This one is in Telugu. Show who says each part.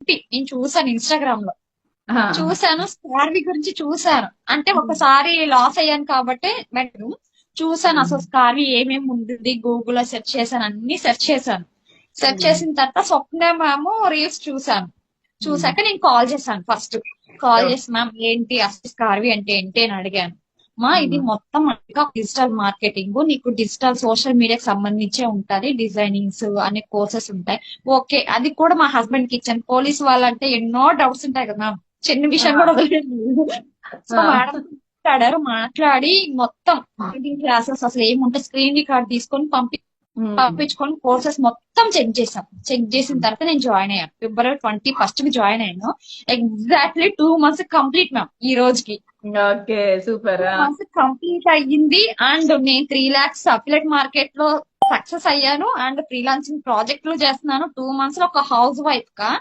Speaker 1: బ్యూటీ నేను చూసాను ఇన్స్టాగ్రామ్ లో.
Speaker 2: ఆ,
Speaker 1: చూసాను స్కార్వి గురించి చూసాను. అంటే ఒకసారి లాస్ అయ్యాను కాబట్టి బెటర్ చూసాను. అసలు స్కార్వి ఏమేమి ఉంటుంది గూగుల్ లో సెర్చ్ చేశాను, అన్ని సెర్చ్ చేశాను. సెర్చ్ చేసిన తర్వాత స్వప్న మ్యామ్ రీల్స్ చూసాను. చూసాక నేను కాల్ చేశాను ఫస్ట్. కాల్ చేసి మ్యామ్ ఏంటి అసలు స్కార్వి అంటే ఏంటి అని అడిగాను. మా ఇది మొత్తం డిజిటల్ మార్కెటింగ్, నీకు డిజిటల్ సోషల్ మీడియాకి సంబంధించే ఉంటది, డిజైనింగ్స్ అనే కోర్సెస్ ఉంటాయి. ఓకే, అది కూడా మా హస్బెండ్ కి ఇచ్చాను. పోలీస్ వాళ్ళంటే ఎన్నో డౌట్స్ ఉంటాయి కదా మ్యామ్, చిన్న విషయం కూడా వదిలేదు. సో మేడం మాట్లాడారు, మాట్లాడి మొత్తం మార్కెటింగ్ క్లాసెస్ అసలు ఏముంటే స్క్రీన్ రికార్డ్ తీసుకొని పంపించుకొని కోర్సెస్ మొత్తం చెక్ చేసాం. చెక్ చేసిన తర్వాత నేను జాయిన్ అయ్యాను. February 21st కి జాయిన్ అయ్యాను. ఎగ్జాక్ట్లీ 2 months కంప్లీట్ మ్యామ్ ఈ రోజుకి.
Speaker 2: Okay super.
Speaker 1: 2 months కంప్లీట్ అయ్యింది. అండ్ నేను 3 lakhs అఫిలియేట్ మార్కెట్ లో సక్సెస్ అయ్యాను. అండ్ ఫ్రీలాన్సింగ్ ప్రాజెక్టులు చేస్తున్నాను. 2 months లో ఒక హౌస్ వైఫ్ గా